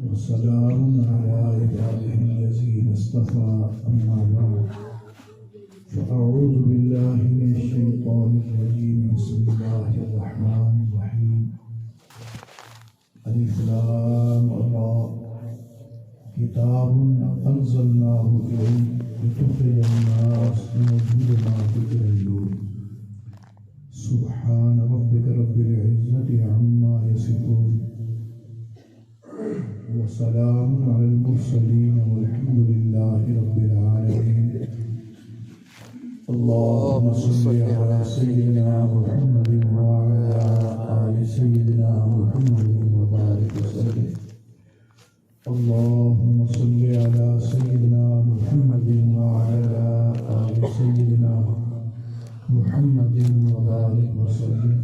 وسلام على عباده الذين اصطفى أما بعد فأعوذ بالله من الشيطان الرجيم بسم الله الرحمن الرحيم ألف لام را كتاب أنزلناه إليك لتخرج الناس من الظلمات إلى النور سبحان ربك رب العزة عما يصفون وسلام على المرسلين والحمد لله رب العالمين اللهم صل على سيدنا محمد وعلى آل سيدنا محمد وبارك وسلم اللهم صل على سيدنا محمد وعلى آل سيدنا محمد وبارك وسلم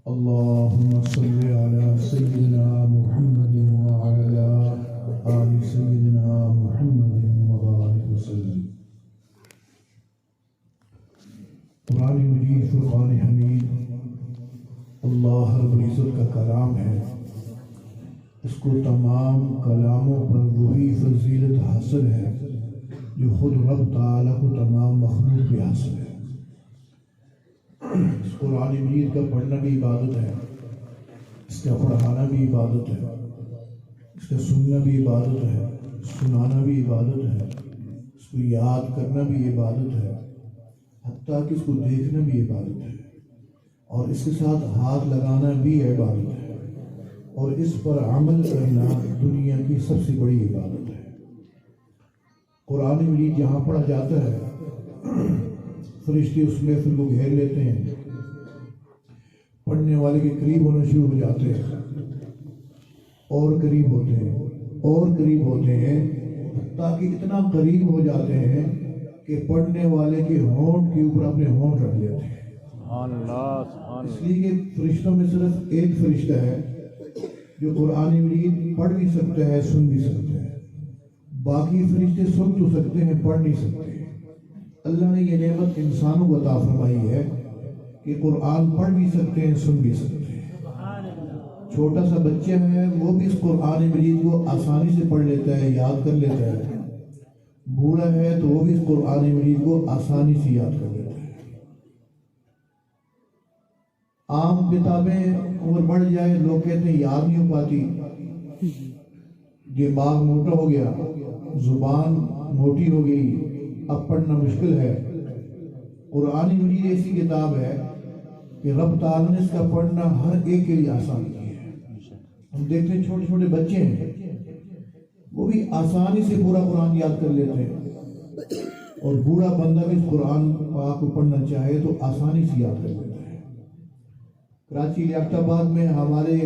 اللهم صل على سيدنا محمد وعلى آل سيدنا محمد وبارك وسلم قرآن مجید فرقان حمید اللہ رب العزت کا کلام ہے، اس کو تمام کلاموں پر وہی فضیلت حاصل ہے جو خود رب تعالیٰ کو تمام مخلوق پہ حاصل ہے۔ اس قرآن مجید کا پڑھنا بھی عبادت ہے، اس کا پڑھانا بھی عبادت ہے، اس کا سننا بھی عبادت ہے، سنانا بھی عبادت ہے، اس کو یاد کرنا بھی عبادت ہے، حتیٰ کہ اس کو دیکھنا بھی عبادت ہے، اور اس کے ساتھ ہاتھ لگانا بھی عبادت ہے، اور اس پر عمل کرنا دنیا کی سب سے بڑی عبادت ہے۔ قرآن مجید جہاں پڑھا جاتا ہے فرشتے اس محفل کو گھیر لیتے ہیں، پڑھنے والے کے قریب ہونا شروع ہو جاتے ہیں، اور قریب ہوتے ہیں اور قریب ہوتے ہیں، تاکہ اتنا قریب ہو جاتے ہیں کہ پڑھنے والے کے ہونٹ کے اوپر اپنے ہونٹ رکھ لیتے ہیں۔ اس لیے کہ فرشتوں میں صرف ایک فرشتہ ہے جو قرآن مجید پڑھ بھی سکتا ہے، سن بھی سکتا ہے، باقی فرشتے سن تو سکتے ہیں، پڑھ نہیں سکتے۔ اللہ نے یہ نعمت انسانوں کو عطا فرمائی ہے کہ قرآن پڑھ بھی سکتے ہیں، سن بھی سکتے ہیں۔ چھوٹا سا بچہ ہے وہ بھی اس قرآن مجید کو آسانی سے پڑھ لیتا ہے، یاد کر لیتا ہے، بوڑھا ہے تو وہ بھی اس قرآن مجید کو آسانی سے یاد کر لیتا ہے۔ عام کتابیں عمر بڑھ جائے لوگ کہتے ہیں یاد نہیں ہو پاتی، دماغ موٹا ہو گیا، زبان موٹی ہو گئی، اب پڑھنا مشکل ہے۔ قرآن مجید ایسی کتاب ہے کہ رب تعالیٰ نے اس کا پڑھنا ہر ایک کے لیے آسان کیا ہے۔ ہم دیکھتے ہیں چھوٹے چھوٹے بچے ہیں، وہ بھی آسانی سے پورا قرآن یاد کر لیتے ہیں، اور بوڑھا بندہ بھی اس قرآن پاک کو پڑھنا چاہے تو آسانی سے یاد کر لیتا ہے۔ کراچی لیاقت آباد میں ہمارے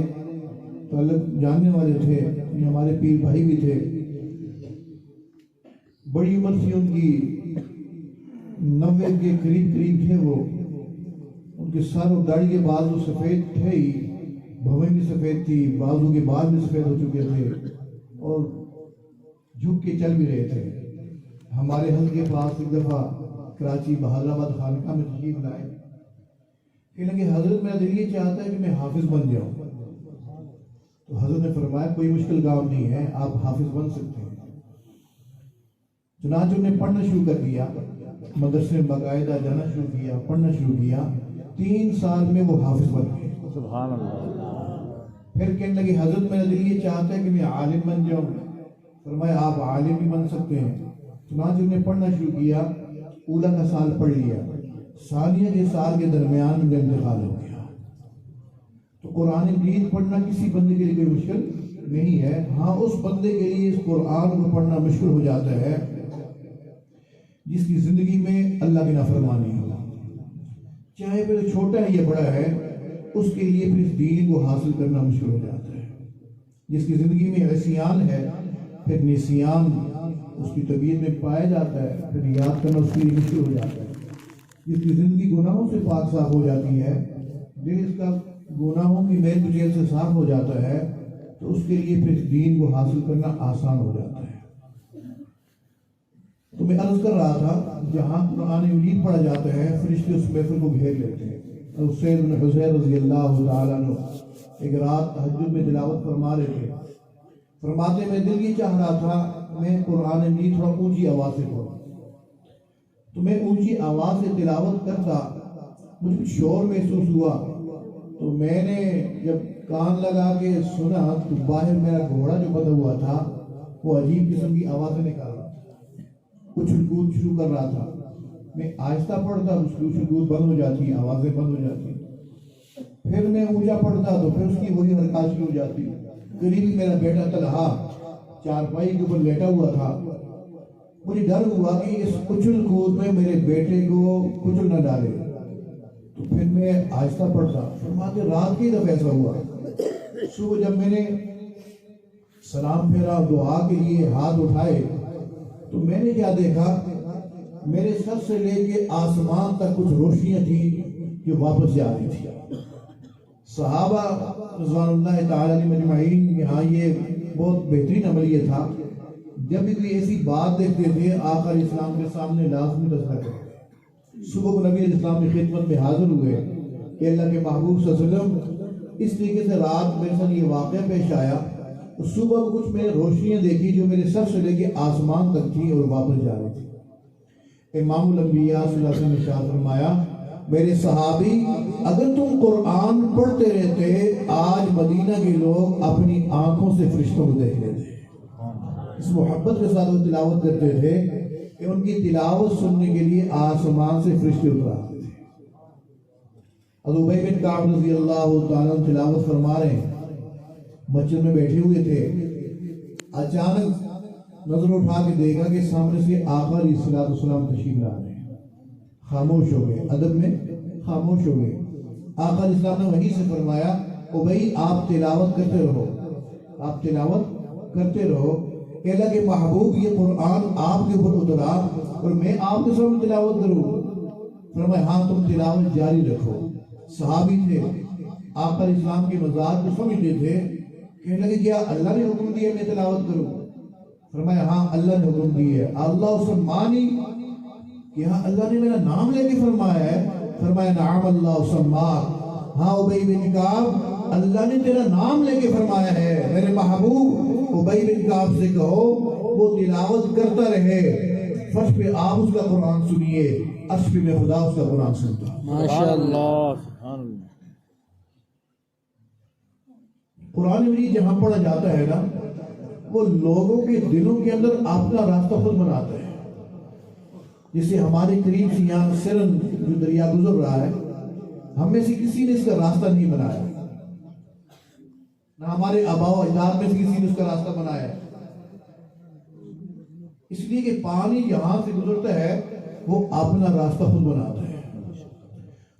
تعلق جاننے والے تھے، ہمارے پیر بھائی بھی تھے، بڑی عمر تھی ان کی، 90 کے قریب تھے وہ، ان کے سر اور داڑھی کے بال تو سفید تھے ہی، بھویں بھی سفید تھی، بازو کے بال بھی سفید ہو چکے تھے، اور جھک کے چل بھی رہے تھے۔ ہمارے حضرت کے پاس ایک دفعہ کراچی بہادر آباد خانقاہ میں تشریف لائے، کہنے لگے حضرت میرا دل یہ چاہتا ہے کہ میں حافظ بن جاؤں۔ تو حضرت نے فرمایا کوئی مشکل کام نہیں ہے، آپ حافظ بن سکتے ہیں۔ چنانچہ انہیں پڑھنا شروع کر دیا، مدرسے میں باقاعدہ جانا شروع کیا، پڑھنا شروع کیا، 3 سال میں وہ حافظ بن گئے۔ سبحان اللہ۔ پھر کہنے لگے حضرت میرا دل یہ چاہتا ہے کہ میں عالم بن جاؤں۔ فرمایا آپ عالم بھی بن سکتے ہیں۔ چنانچہ انہیں پڑھنا شروع کیا، اولا کا سال پڑھ لیا، ثانیہ کے سال کے درمیان میں انتقال ہو گیا۔ تو قرآن مجید پڑھنا کسی بندے کے لیے کوئی مشکل نہیں ہے، ہاں اس بندے کے لیے اس قرآن کو پڑھنا مشکل ہو جاتا ہے جس کی زندگی میں اللہ کی نافرمانی ہو، چاہے پھر چھوٹا ہے یا بڑا ہے، اس کے لیے پھر اس دین کو حاصل کرنا مشکل ہو جاتا ہے۔ جس کی زندگی میں عصیان ہے، پھر نسیان اس کی طبیعت میں پایا جاتا ہے، پھر یاد کرنا اس کے لیے مشکل ہو جاتا ہے۔ جس کی زندگی گناہوں سے پاک صاف ہو جاتی ہے، دل اس کا گناہوں کی میل کچیل سے صاف ہو جاتا ہے، تو اس کے لیے پھر دین کو حاصل کرنا آسان ہو جاتا ہے۔ تو میں عرض کر رہا تھا جہاں قرآن مجید پڑھا جاتا ہے فرشتے اس محفل کو گھیر لیتے ہیں۔ سید بن حضیر رضی اللہ تعالیٰ عنہ ایک رات تہجد میں تلاوت فرما رہے تھے، فرماتے میں دل یہ چاہ رہا تھا میں قرآن مجید تھوڑا اونچی آواز سے پڑھوں، تو میں اونچی آواز سے تلاوت کرتا، مجھے شور محسوس ہوا، تو میں نے جب کان لگا کے سنا تو باہر میرا گھوڑا جو بندھا ہوا تھا وہ عجیب قسم کی آوازیں نکال رہا تھا، اچھل کود شروع کر رہا تھا۔ میں آہستہ پڑھتا، اچھل کود بند ہو جاتی، آوازیں بند ہو جاتی، پھر میں اونچا پڑھتا تو پھر اس کی وہی حرکات شروع ہو جاتی۔ قریبی میرا بیٹا تنہا چارپائی کے اوپر لیٹا ہوا تھا، مجھے ڈر ہوا کہ اس اچھل کود میں میرے بیٹے کو کچل نہ ڈالے، تو پھر میں آہستہ پڑھتا۔ فرماتے رات کی دفعہ ایسا ہوا، صبح جب میں نے سلام پھیرا، دعا کے لیے ہاتھ اٹھائے، تو میں نے کیا دیکھا، میرے سر سے لے کے آسمان تک کچھ روشنیاں تھیں جو واپس جا رہی تھی۔ صحابہ رضوان اللہ تعالی علیہ مجمعین یہاں یہ بہت بہترین عملیہ تھا، جب بھی کوئی ایسی بات دیکھتے تھے آقا علیہ السلام کے سامنے لازمی تذکرہ کرتے۔ صبح کو نبی علیہ السلام کی خدمت میں حاضر ہوئے کہ اللہ کے محبوب صلی اللہ علیہ وسلم اس طریقے سے رات میرے ساتھ یہ واقعہ پیش آیا، صبح کو کچھ میں نے روشنیاں دیکھی جو میرے سر سے لے کے آسمان تک تھی اور واپس جا رہی تھی۔ امام الانبیاء صلی اللہ علیہ وسلم نے ارشاد فرمایا، میرے صحابی اگر تم قرآن پڑھتے رہتے آج مدینہ کے لوگ اپنی آنکھوں سے فرشتوں کو دیکھ لیتے۔ اس محبت کے ساتھ وہ تلاوت کرتے تھے کہ ان کی تلاوت سننے کے لیے آسمان سے فرشتے اتر آتے تھے۔ حضرت ابی بن کعب رضی اللہ تعالیٰ عنہ تلاوت فرما رہے ہیں، مسجد میں بیٹھے ہوئے تھے، اچانک نظر اٹھا کے دیکھا کہ سامنے سے آقا علیہ السلام تشریف لا رہے ہیں، خاموش ہو گئے، ادب میں خاموش ہو گئے۔ آقا علیہ السلام نے وہیں سے فرمایا، ابی آپ تلاوت کرتے رہو، آپ تلاوت کرتے رہو، کہ اللہ کے محبوب یہ قرآن آپ کے اوپر اترا اور میں آپ کے سامنے تلاوت کروں۔ فرمایا ہاں تم تلاوت جاری رکھو۔ صحابی تھے، آقا علیہ السلام کے مزاج کو سمجھتے تھے، کہنے لگے کیا اللہ نے حکم دیا میں تلاوت کروں؟ فرمایا ہاں اللہ نے حکم دی ہے۔ اللہ اسے مانی کہ ہاں اللہ نے میرا نام لے کے فرمایا ہے۔ فرمایا نعم اللہ سماک، ہاں ابی بن کعب اللہ نے تیرا نام لے کے فرمایا ہے، میرے محبوب ابی بن کعب سے کہو وہ تلاوت کرتا رہے، فرش پہ آپ اس کا قرآن سنیے، عرش پہ میں خدا اس کا قرآن سنتا۔ ماشاءاللہ۔ قرآن مجید جہاں پڑھا جاتا ہے نا، وہ لوگوں کے دلوں کے اندر اپنا راستہ خود بناتا ہے۔ جسے ہمارے قریب سے یہاں سرن جو دریا گزر رہا ہے، ہم میں سے کسی نے اس کا راستہ نہیں بنایا، نہ ہمارے آباء و اجداد میں سے کسی نے اس کا راستہ بنایا ہے، اس لیے کہ پانی جہاں سے گزرتا ہے وہ اپنا راستہ خود بناتا ہے۔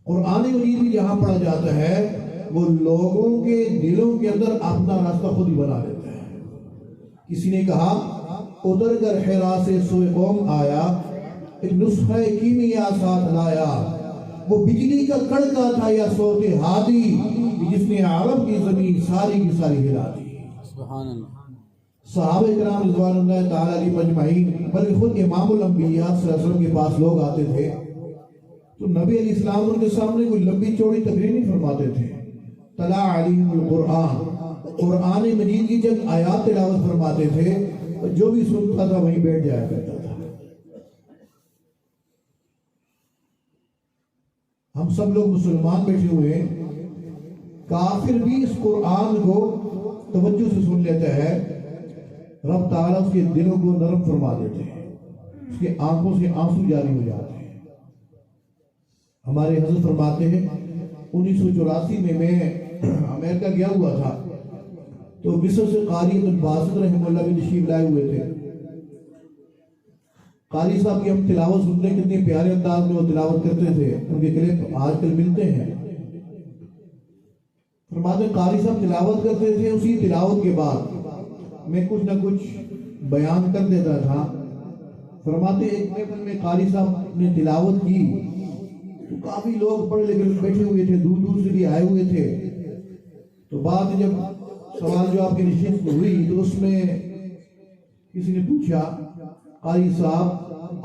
قرآن مجید بھی جہاں پڑھا جاتا ہے وہ لوگوں کے دلوں کے اندر اپنا راستہ خود ہی بنا لیتا ہے۔ کسی نے کہا ادھر کر حرا سے سوئے قوم آیا، ایک نسخہ کیمیا ساتھ لایا، وہ بجلی کا کڑکا تھا یا صوت ہادی جس نے عرب کی زمین ساری کی ساری ہلا دی۔ سبحان اللہ۔ صحابہ کرام رضوان اللہ تعالی علیہ مجمعین، بلکہ خود امام الانبیاء صلی اللہ علیہ وسلم کے پاس لوگ آتے تھے تو نبی علیہ السلام ان کے سامنے کوئی لمبی چوڑی تقریر نہیں فرماتے تھے۔ تلا علیہم القرآن، قرآن مجید کی جب آیات تلاوت فرماتے تھے تو جو بھی سنتا تھا وہیں بیٹھ جایا کرتا تھا۔ ہم سب لوگ مسلمان بیٹھے ہوئے ہیں، کافر بھی اس قرآن کو توجہ سے سن لیتا ہے، رب تعالیٰ اس کے دلوں کو نرم فرما دیتے ہیں، اس کے آنکھوں سے آنسو جاری ہو جاتے ہیں۔ ہمارے حضرت فرماتے ہیں 1984 میں امریکہ گیا ہوا تھا تو مصر سے قاری الباسط رحمہ اللہ بھی تشریف لائے ہوئے تھے۔ قاری صاحب کی ہم تلاوت سنتے، کتنے پیارے انداز میں وہ تلاوت کرتے تھے، ان کے کلپ آج کل ملتے ہیں۔ فرماتے ہیں قاری صاحب تلاوت کرتے تھے، اسی تلاوت کے بعد میں کچھ نہ کچھ بیان کر دیتا تھا۔ فرماتے ایک محفل میں قاری صاحب نے تلاوت کی تو کافی لوگ پڑھے لکھے بیٹھے ہوئے تھے، دور دور سے بھی آئے ہوئے تھے، تو بعد میں جب سوال جواب کی نشست ہوئی تو اس میں کسی نے پوچھا قاری صاحب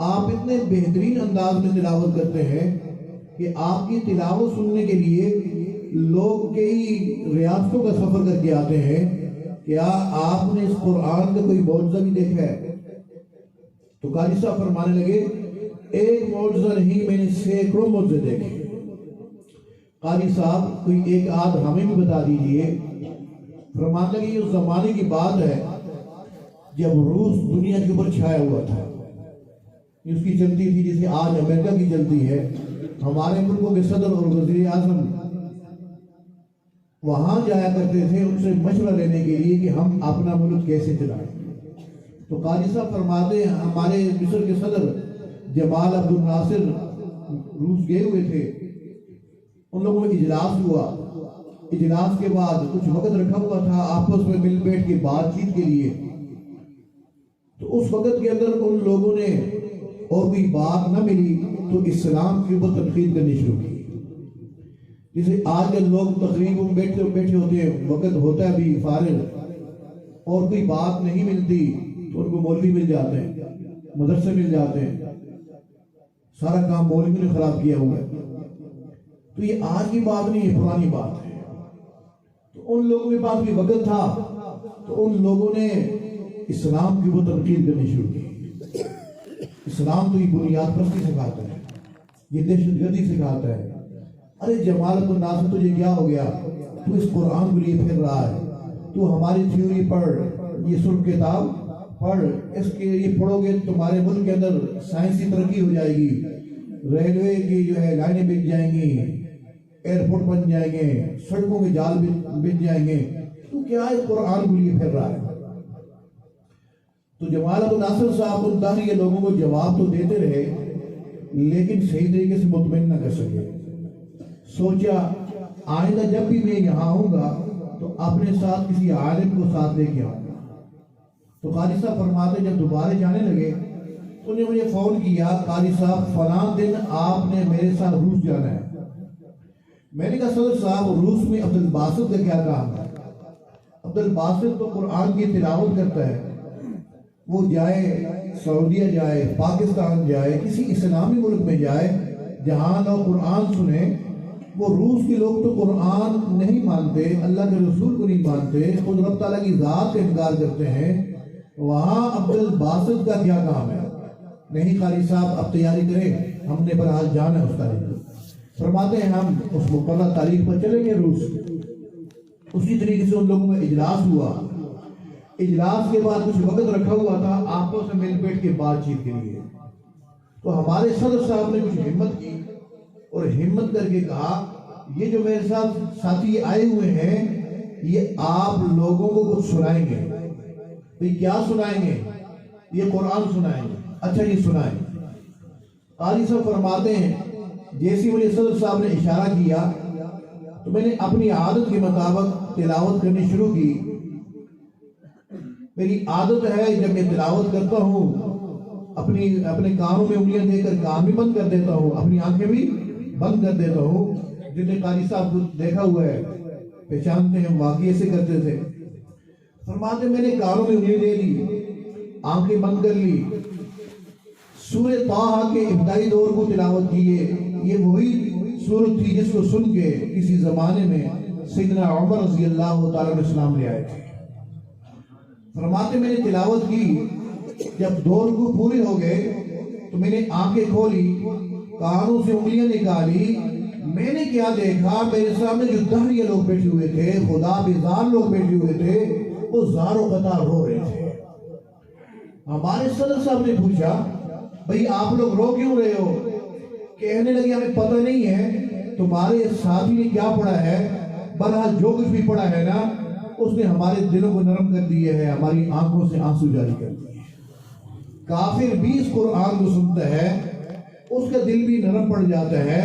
آپ اتنے بہترین انداز میں تلاوت کرتے ہیں کہ آپ کی تلاوت سننے کے لیے لوگ کئی ریاستوں کا سفر کر کے آتے ہیں، کیا آپ نے اس قرآن کا کوئی معجزہ بھی دیکھا ہے؟ تو قاری صاحب فرمانے لگے ایک معجزہ نہیں، میں نے سینکڑوں معجزے دیکھے۔ قاری صاحب کوئی ایک آدھ ہمیں بھی بتا دیجئے۔ فرمانے لگے یہ اس زمانے کی بات ہے جب روس دنیا کے اوپر چھایا ہوا تھا، اس کی چلتی تھی جسے آج امریکہ کی چلتی ہے۔ ہمارے ملکوں کے صدر اور وزیر اعظم وہاں جایا کرتے تھے ان سے مشورہ لینے کے لیے کہ ہم اپنا ملک کیسے چلائیں۔ تو قاری صاحب فرماتے ہیں ہمارے مصر کے صدر جمال عبد الناصر روس گئے ہوئے تھے، ان لوگوں میں اجلاس ہوا۔ اجلاس کے بعد کچھ وقت رکھا ہوا تھا آپس میں مل بیٹھ کے بات چیت کے لیے۔ تو اس وقت کے اندر ان لوگوں نے اور کوئی بات نہ ملی تو اسلام کے اوپر تنقید کرنی شروع کی۔ جیسے آج کل لوگ تقریباً بیٹھے ہوتے ہیں، وقت ہوتا ہے بھی فارغ اور کوئی بات نہیں ملتی تو ان کو مولوی مل جاتے ہیں، مدرسے مل جاتے ہیں، سارا کام مولوی نے خراب کیا ہوا ہے۔ تو یہ آج کی بات نہیں، یہ پرانی بات ہے۔ تو ان لوگوں کے پاس بھی وقت تھا تو ان لوگوں نے اسلام کی وہ تنقید کرنی شروع کی۔ اسلام تو یہ بنیاد پرستی سکھاتا ہے، یہ دہشت گردی سکھاتا ہے۔ ارے جمال عبد الناصر تجھے کیا ہو گیا؟ تو اس قرآن کو لیے پھر رہا ہے، تو ہماری تھیوری پڑھ، یہ سرخ کتاب پڑھ، اس کے یہ پڑھو گے تمہارے ملک کے اندر سائنسی ترقی ہو جائے گی، ریلوے کی جو ہے لائنیں بن جائیں گی، ایئرپورٹ بن جائیں گے، سڑکوں کے جال بن جائیں گے۔ تو کیا اس قرآن کو لیے پھر رہا ہے؟ تو جمال عبد الناصر صاحب ان داخلی لوگوں کو جواب تو دیتے رہے لیکن صحیح طریقے سے مطمئن نہ کر سکے۔ سوچا آئندہ جب بھی میں یہاں آؤں گا تو اپنے ساتھ کسی عالم کو ساتھ لے کے آؤں گا۔ تو قاری صاحب فرماتے جب دوبارہ جانے لگے تو نے مجھے فون کیا، قاری صاحب فلاں دن آپ نے میرے ساتھ روس جانا ہے۔ میں نے کہا صدر صاحب روس میں عبد الباسط کا کیا کام ہے؟ عبد الباسط تو قرآن کی تلاوت کرتا ہے، وہ جائے سعودیہ جائے، پاکستان جائے، کسی اسلامی ملک میں جائے جہاں لوگ قرآن سنیں۔ وہ روس کے لوگ تو قرآن نہیں مانتے، اللہ کے رسول کو نہیں مانتے، خود رب تعالیٰ کی ذات کا انکار کرتے ہیں، وہاں عبد الباسط کا کیا کام ہے؟ نہیں قاری صاحب اب تیاری کریں، ہم نے بہرحال جانا ہے اس تاریخ۔ فرماتے ہیں ہم اس مقررہ تاریخ پر چلیں گے روس۔ اسی طریقے سے ان لوگوں میں اجلاس ہوا۔ اجلاس کے بعد کچھ وقت رکھا ہوا تھا آپس میں مل بیٹھ کے بات چیت کے لیے۔ تو ہمارے صدر صاحب نے کچھ ہمت کی اور ہمت کر کے کہا یہ جو میرے ساتھ ساتھی آئے ہوئے ہیں یہ آپ لوگوں کو کچھ سنائیں گے۔ تو یہ کیا سنائیں گے؟ یہ قرآن سنائیں گے۔ اچھا یہ سنائیں۔ قاری صاحب فرماتے ہیں جیسے مجھے صدر صاحب نے اشارہ کیا تو میں نے اپنی عادت کے مطابق تلاوت کرنی شروع کی۔ میری عادت ہے جب میں تلاوت کرتا ہوں اپنے کانوں میں انگلیاں دے کر کان بھی بند کر دیتا ہوں، اپنی آنکھیں بھی بند کر دیتا ہوں۔ جن نے قاری صاحب کو دیکھا ہوا ہے پہچانتے ہیں، واقعی سے کرتے تھے۔ فرماتے میں نے کانوں میں انگلیاں دے لی، آنکھیں بند کر لی، سورہ طٰہٰ کے ابتدائی دور کو تلاوت کیے۔ یہ وہی سورت تھی جس کو سن کے کسی زمانے میں سیدنا عمر رضی اللہ تعالیٰ عنہ اسلام لے آئے تھے۔ فرماتے میں نے تلاوت کی، جب دو رکوع پورے ہو گئے تو میں نے آنکھیں کھولی، کانوں سے انگلیاں نکالی، میں نے کیا دیکھا میرے سامنے جو دہریہ لوگ بیٹھے ہوئے تھے، خدا بیزار لوگ بیٹھے ہوئے تھے، وہ زار و قطار رو رہے تھے۔ ہمارے صدر صاحب نے پوچھا بھئی آپ لوگ رو کیوں رہے ہو؟ کہنے لگے ہمیں پتہ نہیں ہے تمہارے ساتھی نے کیا پڑھا ہے، بہرحال جو کچھ بھی پڑھا ہے نا اس نے ہمارے دلوں کو نرم کر دیا ہے، ہماری آنکھوں سے آنسو جاری کر دیے۔ کافر بھی اس قرآن کو سنتا ہے، اس کا دل بھی نرم پڑ جاتا ہے۔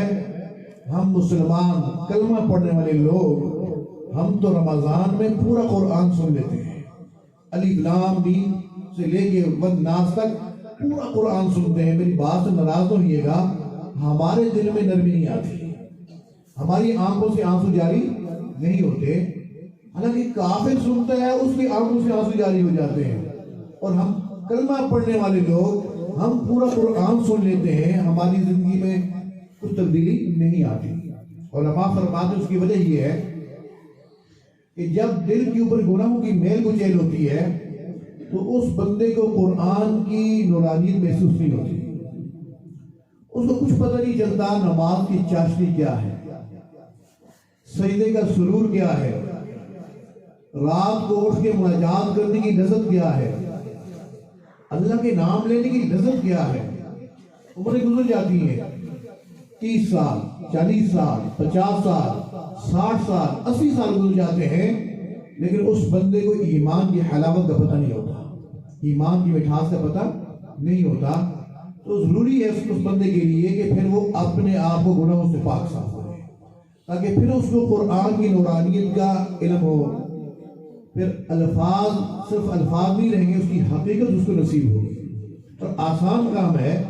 ہم مسلمان کلمہ پڑھنے والے لوگ ہم تو رمضان میں پورا قرآن سن لیتے ہیں، الف لام میم سے لے کے والناس تک پورا قرآن سنتے ہیں۔ میری بات سے ناراض ہوئیے گا، ہمارے دل میں نرمی نہیں آتی، ہماری آنکھوں سے آنسو جاری نہیں ہوتے۔ حالانکہ کافر سنتا ہے اس کی آنکھوں سے آنسو جاری ہو جاتے ہیں، اور ہم کلمہ پڑھنے والے لوگ ہم پورا قرآن سن لیتے ہیں، ہماری زندگی میں کچھ تبدیلی نہیں آتی۔ علماء فرماتے ہیں اس کی وجہ یہ ہے کہ جب دل کے اوپر گناہوں کی میل کچیل ہوتی ہے تو اس بندے کو قرآن کی نورانیت محسوس نہیں ہوتی، اس کو کچھ پتہ نہیں چلتا نماز کی چاشنی کیا ہے، سجدے کا سرور کیا ہے، رات کو اٹھ کے مناجات کرنے کی لذت کیا ہے، اللہ کے نام لینے کی لذت کیا ہے۔ عمریں گزر جاتی ہیں 30 سال 40 سال 50 سال 60 سال 80 سال گزر جاتے ہیں، لیکن اس بندے کو ایمان کی حلاوت کا پتہ نہیں ہوتا، ایمان کی مٹھاس کا پتہ نہیں ہوتا۔ تو ضروری ہے اس بندے کے لیے کہ پھر وہ اپنے آپ کو گناہوں سے پاک صاف کرے، تاکہ پھر اس کو قرآن کی نورانیت کا علم ہو، پھر الفاظ صرف الفاظ نہیں رہیں گے، اس کی حقیقت اس کو نصیب ہوگی۔ اور آسان کام ہے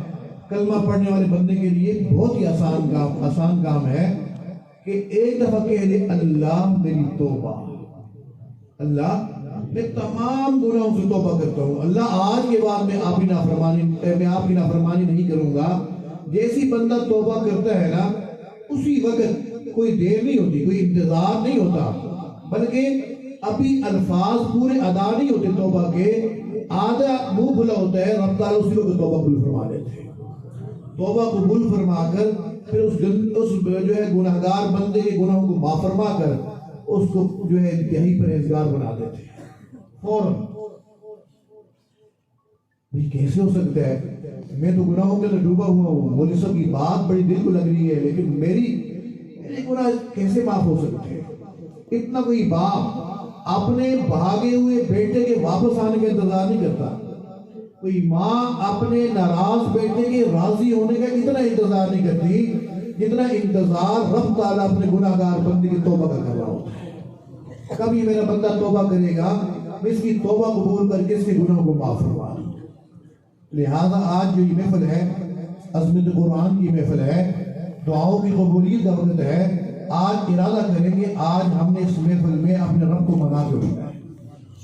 کلمہ پڑھنے والے بندے کے لیے، بہت ہی آسان کام ہے کہ ایک دفعہ کہہ لے اللہ میری توبہ، اللہ میں تمام گناہوں سے توبہ کرتا ہوں، اللہ آج کے بعد میں آپ کی نافرمانی نہیں کروں گا۔ جیسی بندہ توبہ کرتا ہے نا، اسی وقت کوئی دیر نہیں ہوتی، کوئی انتظار نہیں ہوتا، بلکہ ابھی الفاظ پورے ادا نہیں ہوتے توبہ کے، آدھا منہ کھلا ہوتا ہے، رب تعالیٰ اسی وقت توبہ قبول فرما لیتے ہیں۔ توبہ قبول فرما کر پھر اس جو ہے گناہگار بندے کے گناہوں کو معاف فرما کر اس کو جو ہے انتہائی پرہیزگار بنا دیتے ہیں فوراً۔ کیسے ہو سکتا ہے؟ میں تو گناہوں کے اندر ڈوبا ہوا ہوں، مولوی صاحب کی بات بڑی دل کو لگ رہی ہے، لیکن میرے گناہ کیسے معاف ہو سکتے ہیں؟ اتنا کوئی باپ اپنے بھاگے ہوئے بیٹے کے واپس آنے کا انتظار نہیں کرتا، کوئی ماں اپنے ناراض بیٹے کے راضی ہونے کا اتنا انتظار نہیں کرتی جتنا انتظار رب تعالیٰ اپنے گناہگار بندے کی توبہ کا کر رہا ہوتا ہے۔ کب یہ میرا بندہ توبہ کرے گا، میں اس کی توبہ قبول کر کے اس کے گناہوں کو معاف فرما دوں۔ لہذا آج جو یہ محفل ہے، عظمت قرآن کی محفل ہے، دعاؤں کی قبولیت کا وقت ہے۔ آج ارادہ کریں کہ آج ہم نے اس محفل میں اپنے رب کو منا کے اٹھنا ہے،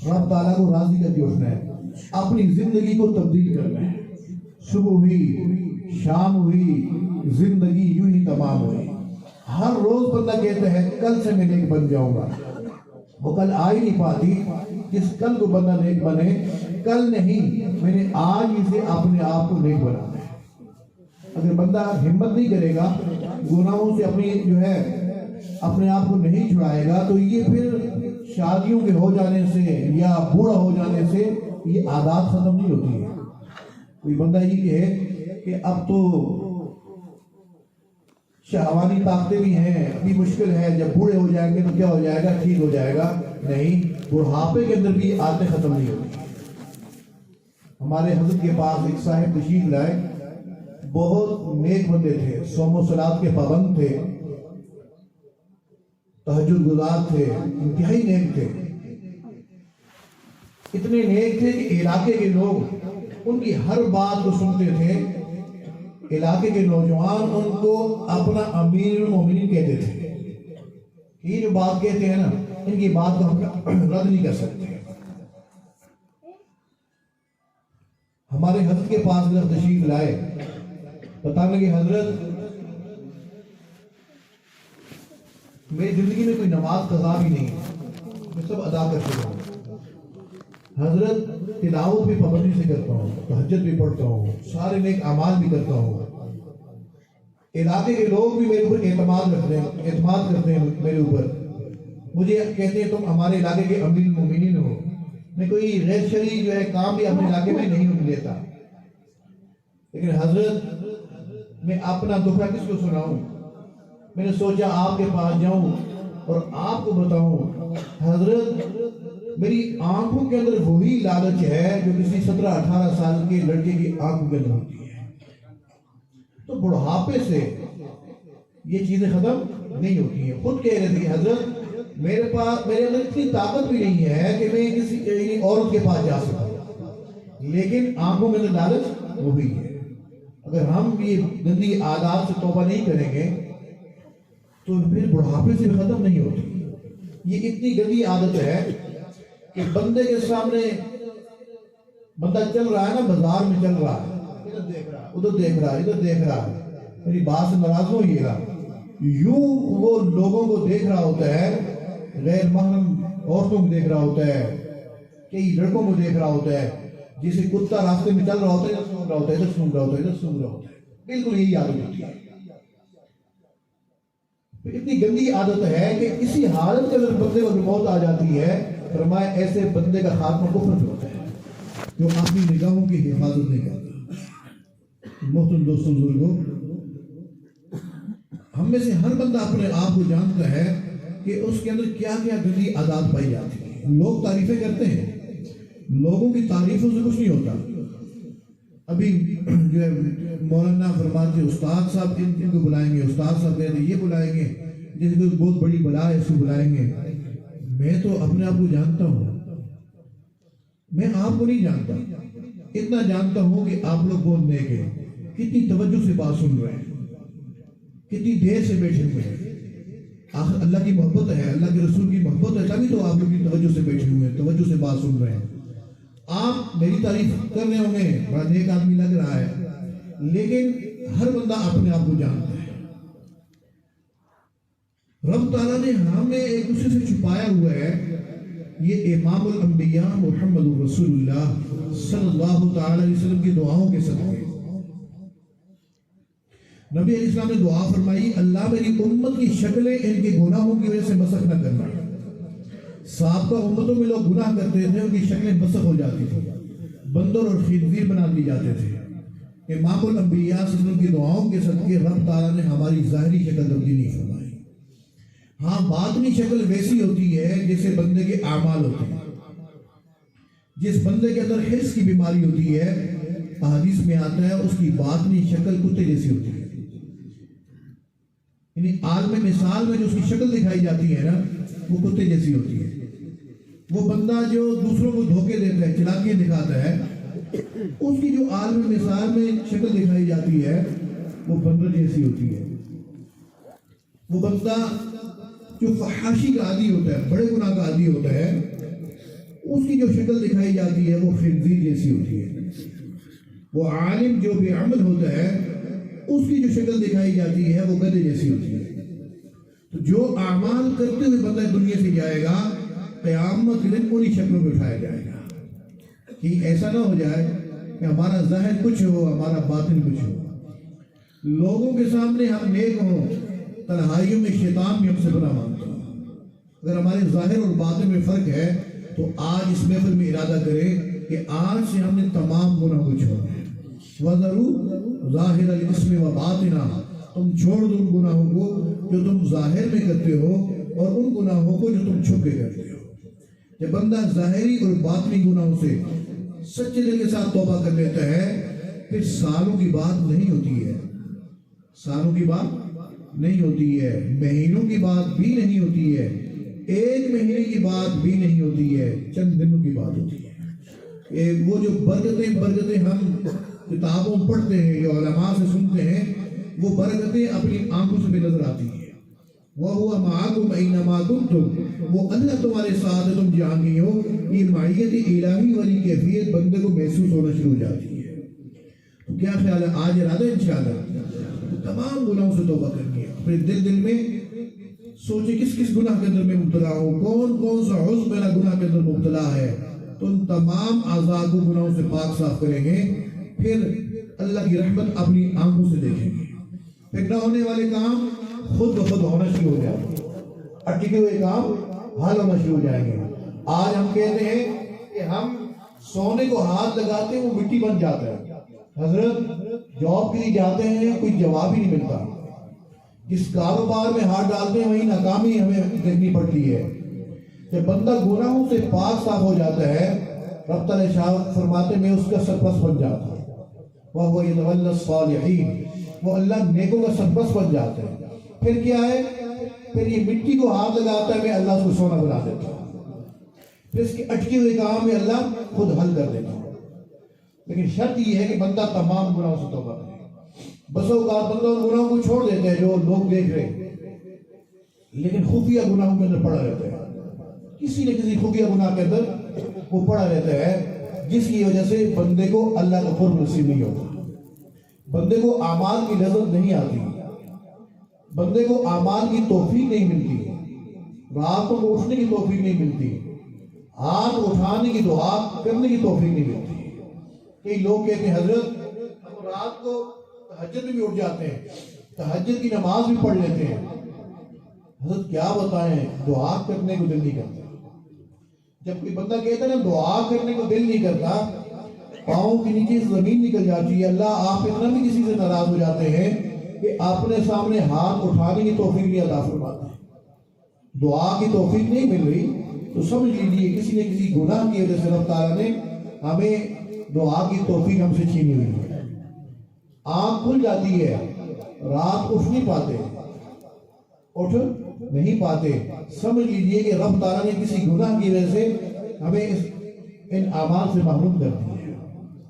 رب تعالیٰ کو راضی کر کے اٹھنا ہے، اپنی زندگی کو تبدیل کرنا ہے۔ صبح ہوئی، شام ہوئی، زندگی یوں ہی تمام ہوئی۔ ہر روز بندہ کہتا ہے کل سے میں نیک بن جاؤں گا، وہ کل آ ہی نہیں پاتی۔ جس کل کو بندہ نیک بنے، کل نہیں، میں نے آج ہی سے اپنے آپ کو نیک بنانا ہے۔ اگر بندہ ہمت نہیں کرے گا، گناہوں سے اپنے آپ کو نہیں چھڑائے گا، تو یہ پھر شادیوں کے ہو جانے سے یا بوڑھا ہو جانے سے یہ عادات ختم نہیں ہوتی ہے۔ کوئی بندہ یہ کہے کہ اب تو شہوانی طاقتیں بھی ہیں، ابھی مشکل ہے، جب بوڑھے ہو جائیں گے تو کیا ہو جائے گا، ٹھیک ہو جائے گا۔ نہیں، بڑھاپے کے اندر بھی عادتیں ختم نہیں ہوتی۔ ہمارے حضرت کے پاس ایک صاحب تشریف لائے، بہت نیک بندے تھے، صوم و صلات کے پابند تھے، تہجد گزار تھے، انتہائی نیک تھے۔ اتنے نیک تھے کہ علاقے کے لوگ ان کی ہر بات کو سنتے تھے، علاقے کے نوجوان ان کو اپنا امیر المومنین کہتے تھے۔ یہ جو بات کہتے ہیں نا، ان کی بات کو ہم رد نہیں کر سکتے۔ ہمارے حضرت کے پاس جب تشریف لائے، بتانے لگے حضرت میری زندگی میں کوئی نماز قضا بھی نہیں ہے، میں سب ادا کر چکا ہوں۔ حضرت تلاوت بھی پابندی سے کرتا ہوں، تہجد بھی پڑھتا ہوں، سارے نیک اعمال بھی کرتا ہوں۔ علاقے کے لوگ بھی میرے اوپر اعتماد کرتے ہیں میرے اوپر، مجھے کہتے ہیں تم ہمارے علاقے کے امیر المومنین ہو۔ میں کوئی غیر شرعی جو ہے کام بھی اپنے علاقے میں نہیں لیتا، لیکن حضرت میں اپنا دکھا کس کو سناؤں؟ میں نے سوچا آپ کے پاس جاؤں اور آپ کو بتاؤں حضرت میری آنکھوں کے اندر وہی لالچ ہے جو کسی 17-18 سال کے لڑکے کی آنکھوں کے اندر ہوتی ہے۔ تو بڑھاپے سے یہ چیزیں ختم نہیں ہوتی ہیں۔ خود کہہ رہے تھے کہ حضرت میرے اندر اتنی طاقت بھی نہیں ہے کہ میں کسی عورت کے پاس جا سکوں، لیکن آنکھوں میں اندر لالچ وہی ہے۔ اگر ہم یہ گندی عادات سے توبہ نہیں کریں گے تو پھر بڑھاپے سے ختم نہیں ہوتی۔ یہ اتنی گندی عادت ہے کہ بندے کے سامنے بندہ چل رہا ہے نا، بازار میں چل رہا ہے، ادھر دیکھ رہا ہے، ادھر دیکھ رہا ہے، ادھر دیکھ رہا ہے، میری بات سے ناراض ہو یہ گا، یوں وہ لوگوں کو دیکھ رہا ہوتا ہے، غیر محرم عورتوں کو دیکھ رہا ہوتا ہے، کئی لڑکوں کو دیکھ رہا ہوتا ہے، جسے کتا راستے میں چل رہا ہوتا ہے، ادھر سونگ رہا ہوتا ہے، ادھر سونگ رہا ہوتا ہے، ادھر سونگ رہا ہوتا ہے، بالکل یہی عادت ہوتی ہے۔ اتنی گندی عادت ہے کہ اسی حالت کے اندر بندے کو موت آ جاتی ہے، فرمایا ایسے بندے کا خاتمہ کفر میں ہوتا ہے جو اپنی نگاہوں کی حفاظت نہیں کرتا۔ محترم دوستوں بزرگوں، ہم میں سے ہر بندہ اپنے آپ کو جانتا ہے کہ اس کے اندر کیا کیا گندی عادات پائی جاتی ہیں۔ لوگ تعریفیں کرتے ہیں، لوگوں کی تعریفوں سے کچھ نہیں ہوتا۔ ابھی جو ہے مولانا فرماتے استاد صاحب ان کو بلائیں گے، استاد صاحب کہتے ہیں یہ بلائیں گے، جس کو بہت بڑی بلا ہے اس کو بلائیں گے۔ میں تو اپنے آپ کو جانتا ہوں، میں آپ کو نہیں جانتا، اتنا جانتا ہوں کہ آپ لوگ بہت نیک ہیں، کتنی توجہ سے بات سن رہے ہیں، کتنی دیر سے بیٹھے ہوئے ہیں۔ آخر اللہ کی محبت ہے، اللہ کے رسول کی محبت ہے، تبھی تو آپ لوگ کی توجہ سے بیٹھے ہوئے ہیں، توجہ سے بات سن رہے ہیں۔ آپ میری تعریف کر رہے ہوں گے، بڑا نیک آدمی لگ رہا ہے، لیکن ہر بندہ اپنے آپ کو جانتا ہے۔ رب تعالیٰ نے ہمیں ایک دوسرے سے چھپایا ہوا ہے، یہ امام الانبیاء محمد رسول اللہ صلی اللہ تعالی علیہ وسلم کی دعاؤں کے صدقے۔ نبی علیہ السلام نے دعا فرمائی، اللہ میری امت کی شکلیں ان کے گناہوں کی وجہ سے مسخ نہ کرنا۔ سابقہ امتوں میں لوگ گناہ کرتے تھے، ان کی شکلیں مسخ ہو جاتی تھی، بندر اور خنزیر بنا دی جاتے تھے۔ امام الانبیاء صلی اللہ علیہ وسلم کی دعاؤں کے صدقے رب تعالیٰ نے ہماری ظاہری شکل تبدیل نہیں فرمائی۔ ہاں باطنی شکل ویسی ہوتی ہے جیسے بندے کے اعمال ہوتے ہیں۔ جس بندے کے اندر حرص کی بیماری ہوتی ہے، احادیث میں آتا ہے اس کی باطنی شکل کتے جیسی ہوتی ہے، یعنی عالم مثال میں جو اس کی شکل دکھائی جاتی ہے نا وہ کتے جیسی ہوتی ہے۔ وہ بندہ جو دوسروں کو دھوکے دیتا ہے، چلاکیاں دکھاتا ہے، اس کی جو عالم مثال میں شکل دکھائی جاتی ہے وہ بندر جیسی ہوتی ہے۔ وہ بندہ جو فحاشی کا عادی ہوتا ہے، بڑے گناہ کا عادی ہوتا ہے، اس کی جو شکل دکھائی جاتی ہے وہ خنزیر جیسی ہوتی ہے۔ وہ عالم جو بے عمل ہوتا ہے، اس کی جو شکل دکھائی جاتی ہے وہ گدھے جیسی ہوتی ہے۔ تو جو اعمال کرتے ہوئے بندہ دنیا سے جائے گا، قیامت کے دن انہی شکلوں میں اٹھایا جائے گا۔ کہ ایسا نہ ہو جائے کہ ہمارا ظاہر کچھ ہو، ہمارا باطن کچھ ہو۔ لوگوں کے سامنے ہم نیک ہوں، تنہائیوں میں شیطان بھی ہم سے بنا مانتا ہے۔ اگر ہمارے ظاہر اور باطن میں فرق ہے تو آج اس محفل میں ارادہ کریں کہ آج سے ہم نے تمام گناہ کو چھوڑنا ہے۔ وَذَرُوا ظَاهِرَ الْإِثْمِ وَبَاطِنَهُ، تم چھوڑ دو ان گناہوں کو جو تم ظاہر میں کرتے ہو اور ان گناہوں کو جو تم چھپ کے کرتے ہو۔ جب بندہ ظاہری اور باطنی گناہوں سے سچے دل کے ساتھ توبہ کر لیتا ہے، پھر سالوں کی بات نہیں ہوتی ہے، سالوں کی بات نہیں ہوتی ہے، مہینوں کی بات بھی نہیں ہوتی ہے، ایک مہینے کی بات بھی نہیں ہوتی ہے، چند دنوں کی بات ہوتی ہے۔ وہ جو برکتیں ہم کتابوں پڑھتے ہیں یا علماء سے سنتے ہیں، وہ برکتیں اپنی آنکھوں سے بھی نظر آتی ہیں۔ وَهُوَ مَعَكُمْ أَيْنَمَا كُنْتُمْ، وہ اللہ تمہارے ساتھ ہے تم جہاں بھی ہو۔ یہ معیت الہی والی کیفیت بندے کو محسوس ہونا شروع ہو جاتی ہے۔ تو کیا خیال ہے، آج ارادہ ہے انشاءاللہ تمام گناہوں سے توبہ کرنی ہے۔ پھر دل میں سوچے کس کس گناہ کے اندر میں مبتلا ہوں، کون سا عضو میرا گناہ کے اندر مبتلا ہے، تو ان تمام اعضاء کو گناہوں سے پاک صاف کریں گے، پھر اللہ کی رحمت اپنی آنکھوں سے دیکھیں گے۔ پھر نہ ہونے والے کام خود بخود ہونا شروع ہو جائیں گے، اٹکے ہوئے کام حل ہونا شروع ہو جائیں گے۔ آج ہم کہتے ہیں کہ ہم سونے کو ہاتھ لگاتے ہیں وہ مٹی بن جاتا ہے۔ حضرت جاب کے لیے جاتے ہیں، کوئی جواب ہی نہیں ملتا، جس کاروبار میں ہاتھ ڈالتے ہیں وہی ناکامی ہمیں دیکھنی پڑتی ہے۔ جب بندہ گناہوں سے پاک صاف ہو جاتا ہے، رب تعالیٰ ارشاد فرماتے میں اس کا سرپرست بن جاتا ہوں۔ وَهُوَ يَتَوَلَّى الصَّالِحِينَ، وہ اللہ نیکوں کا سرپرست بن جاتا ہے۔ پھر کیا ہے، پھر یہ مٹی کو ہاتھ لگاتا ہے، میں اللہ اس کو سونا بنا دیتا ہوں، پھر اس کے اٹکے ہوئے کام میں اللہ خود حل کر دیتا ہوں۔ لیکن شرط یہ ہے کہ بندہ تمام گناہوں سے توبہ کرے۔ بس اوقات بندہ ان گناہوں کو چھوڑ دیتے ہیں جو لوگ دیکھ رہے ہیں، لیکن خفیہ گناہوں کے اندر پڑا رہتا ہے، کسی نہ کسی خفیہ گناہ کے اندر وہ پڑا رہتا ہے، جس کی وجہ سے بندے کو اللہ کا قرب نصیب نہیں ہوتا، بندے کو اعمال کی لذت نہیں آتی، بندے کو اعمال کی توفیق نہیں ملتی، راتوں کو اٹھنے کی توفیق نہیں ملتی، ہاتھ اٹھانے کی دعا کرنے کی توفیق نہیں ملتی۔ کئی لوگ کہتے ہیں حضرت ہم رات کو تہجد میں بھی اٹھ جاتے ہیں، تہجد کی نماز بھی پڑھ لیتے ہیں۔ حضرت کیا بتائیں، دعا کرنے کو دل نہیں کرتا۔ جب کوئی بندہ کہتا ہے نا دعا کرنے کو دل نہیں کرتا، پاؤں کے نیچے زمین نکل جاتی ہے۔ اللہ آپ اتنا بھی کسی سے ناراض ہو جاتے ہیں کہ اپنے سامنے ہاتھ اٹھانے کی توفیق نہیں عطا فرماتے ہیں، دعا کی توفیق نہیں مل رہی، تو سمجھ لیجیے کسی نے کسی گناہ کی وجہ سے اللہ تعالیٰ نے ہمیں دعا کی توفیق ہم سے چھینی ہوئی ہے۔ آنکھ کھل جاتی ہے، رات اٹھ نہیں پاتے، اٹھ نہیں پاتے، سمجھ لیجیے کہ رب تعالیٰ نے کسی گناہ کی وجہ سے ہمیں ان اعمال سے محروم کر دی ہے۔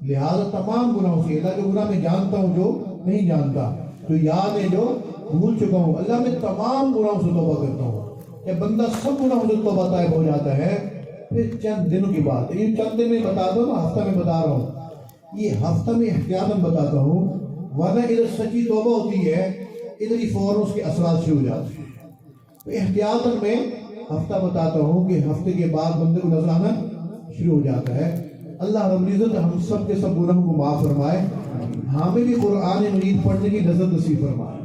لہذا تمام گناہوں سے، اللہ کے گناہ میں جانتا ہوں جو نہیں جانتا، جو یاد ہے جو بھول چکا ہوں، اللہ میں تمام گناہوں سے توبہ کرتا ہوں۔ جب بندہ سب گناہوں سے توبہ طائب ہو جاتا ہے، پھر چند دنوں کی بات ہے، یہ چند دن میں بتا دو، ہفتہ میں بتا رہا ہوں، یہ ہفتہ میں احتیاطاً بتاتا ہوں، ورنہ ادھر سچی توبہ ہوتی ہے، ادھر ہی فوراً اس کے اثرات شروع ہو جاتے ہیں۔ تو احتیاطاً میں ہفتہ بتاتا ہوں کہ ہفتے کے بعد بندے کو نظر آنا شروع ہو جاتا ہے۔ اللہ رب العزت ہم سب کے سب گناہوں کو معاف فرمائے، ہمیں بھی قرآن مجید پڑھنے کی لذت نصیب فرمائے۔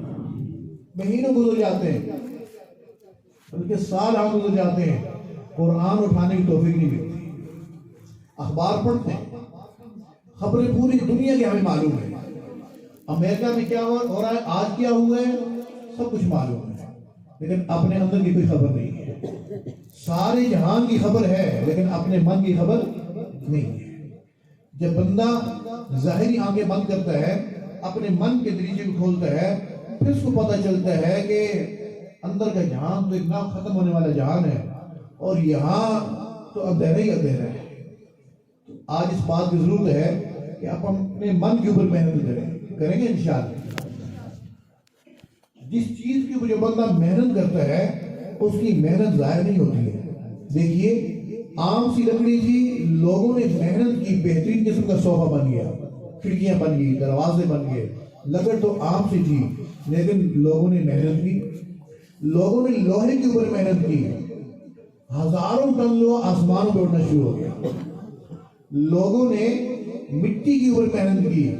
مہینوں گزر جاتے ہیں، بلکہ سال ہم گزر جاتے ہیں، قرآن اٹھانے کی توفیق نہیں ملتی۔ اخبار پڑھتے ہیں، خبریں پوری دنیا کی ہمیں معلوم ہے، امریکہ میں کیا ہو رہا ہے، آج کیا ہوا ہے، سب کچھ معلوم ہے، لیکن اپنے اندر کی کوئی خبر نہیں ہے۔ سارے جہان کی خبر ہے لیکن اپنے من کی خبر نہیں ہے۔ جب بندہ ظاہری آنکھیں بند کرتا ہے، اپنے من کے دریچے کو کھولتا ہے، پھر اس کو پتہ چلتا ہے کہ اندر کا جہان تو ایک نہ ختم ہونے والا جہان ہے، اور یہاں تو اندھیرا ہی اندھیرا ہے۔ تو آج اس بات کی ضرورت ہے کہ آپ اپنے من کے اوپر محنت کریں گے انشاءاللہ۔ جس چیز کے اوپر جو بندہ محنت کرتا ہے اس کی محنت ضائع نہیں ہوتی ہے۔ دیکھیے عام سی لکڑی تھی، لوگوں نے محنت کی، بہترین قسم کا صوفہ بن گیا، کھڑکیاں بن گئی، دروازے بن گئے۔ لکڑ تو عام سی تھی لیکن لوگوں نے محنت کی، لوگوں نے لوہے کے اوپر محنت کی، ہزاروں ٹن لوہا آسمانوں پہ اڑنا شروع ہو گیا۔ لوگوں نے مٹی کے اوپر محنت کی،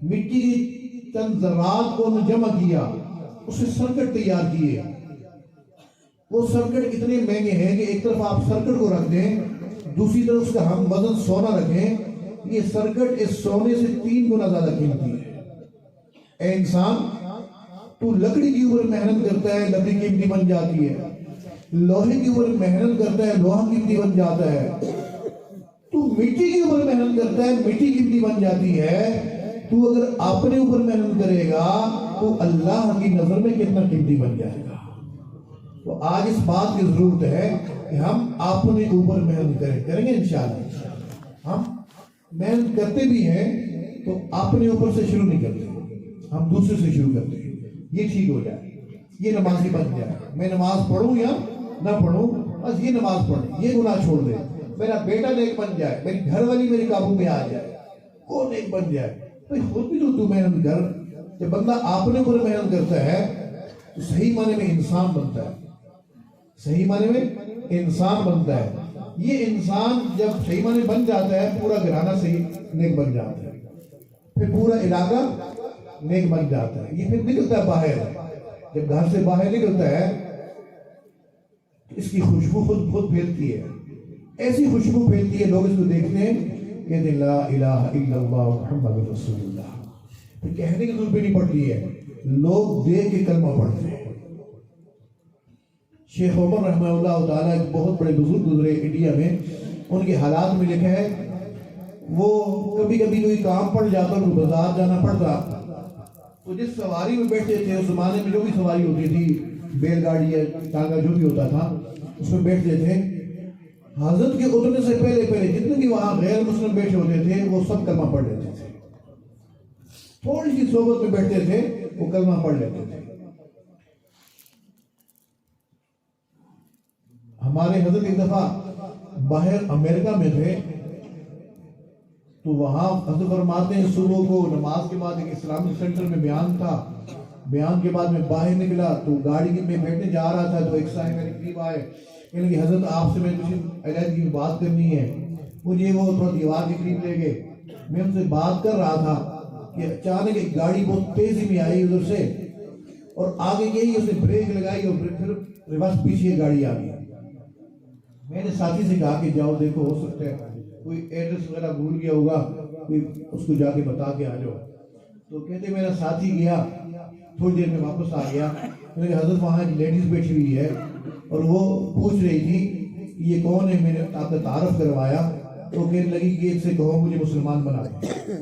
مٹی کی چند ذرات کو جمع کیا، اس سے سرکٹ تیار کیے۔ وہ سرکٹ اتنے مہنگے ہیں کہ ایک طرف آپ سرکٹ کو رکھ دیں، دوسری طرف اس کا ہم وزن سونا رکھیں، یہ سرکٹ اس سونے سے 3 گنا زیادہ قیمتی ہے۔ اے انسان، تو لکڑی کے اوپر محنت کرتا ہے، لکڑی قیمتی بن جاتی ہے، لوہے کے اوپر محنت کرتا ہے، لوہا قیمتی بن جاتا ہے، تو مٹی کے اوپر محنت کرتا ہے، مٹی قیمتی بن جاتی ہے۔ تو اگر اپنے اوپر محنت کرے گا تو اللہ کی نظر میں کتنا قیمتی بن جائے گا۔ تو آج اس بات کی ضرورت ہے کہ ہم اپنے اوپر محنت کریں گے انشاءاللہ۔ ہم محنت کرتے بھی ہیں تو اپنے اوپر سے شروع نہیں کرتے، ہم دوسرے سے شروع کرتے ہیں۔ یہ ٹھیک ہو جائے، یہ نمازی بن جائے، میں نماز پڑھوں یا نہ پڑھوں، بس یہ نماز پڑھ، یہ گناہ چھوڑ دے، میرا بیٹا نیک بن جائے، میری گھر والی میرے قابو میں آ جائے، وہ نیک بن جائے۔ بھائی خود بھی تو محنت کر۔ جب بندہ اپنے اوپر محنت کرتا ہے تو صحیح معنی میں انسان بنتا ہے، صحیح معنی میں انسان بنتا ہے۔ یہ انسان جب صحیح معنی بن جاتا ہے، پورا گھرانہ صحیح نیک بن جاتا ہے، پھر پورا علاقہ نیک بن جاتا ہے۔ یہ پھر نکلتا ہے باہر، جب گھر سے باہر نکلتا ہے اس کی خوشبو خود پھیلتی ہے، ایسی خوشبو پھیلتی ہے، لوگ اس کو دیکھتے ہیں، کہتے ہیں لا الہ الا اللہ محمد رسول اللہ۔ پھر کہنے کی ضرورت بھی نہیں پڑتی ہے، لوگ دیکھ کے کلمہ پڑھتے ہیں۔ شیخ عمر رحمہ اللہ تعالیٰ ایک بہت بڑے بزرگ گزرے انڈیا میں، ان کے حالات میں لکھا ہے وہ کبھی کبھی کوئی کام پڑ جاتا، کوئی بازار جانا پڑتا، تو جس سواری میں بیٹھتے تھے، اس زمانے میں جو بھی سواری ہوتی تھی، بیل گاڑی یا ٹانگا جو بھی ہوتا تھا، اس میں بیٹھتے تھے، حضرت کے اترنے سے پہلے جتنے بھی وہاں غیر مسلم بیٹھے ہوتے تھے وہ سب کلمہ پڑھ لیتے تھے، تھوڑی سی صحبت میں بیٹھتے تھے وہ کلمہ پڑھ لیتے تھے۔ ہمارے حضرت ایک دفعہ باہر امریکہ میں تھے، تو وہاں حضرت فرماتے ہیں صبح کو نماز کے بعد ایک اسلامک سینٹر میں بیان تھا، بیان کے بعد میں باہر نکلا تو گاڑی میں بیٹھنے جا رہا تھا تو ایک صاحب میرے قریب آئے، کہنے لگے حضرت آپ سے میں کچھ علیحدگی میں بات کرنی ہے. مجھے وہ تھوڑا دیوار کے قریب لے گئے. میں ان سے بات کر رہا تھا کہ اچانک ایک گاڑی بہت تیزی میں آئی ادھر سے اور آگے گئی، اس نے بریک لگائی اور پھر ریورس پیچھے گاڑی آ گئی. میں نے ساتھی سے کہا کہ جاؤ دیکھو، ہو سکتا ہے کوئی ایڈریس وغیرہ بھول گیا ہوگا، کوئی اس کو جا کے بتا کے آ جاؤ. تو کہتے میرا ساتھی گیا، تھوڑی دیر میں واپس آ گیا. میں نے کہا حضرت وہاں ایک لیڈیز بیٹھی ہوئی ہے اور وہ پوچھ رہی تھی کہ یہ کون ہے، میں نے آپ کا تعارف کروایا. تو کہنے لگی کہ ان سے کہو مجھے مسلمان بنا دیں،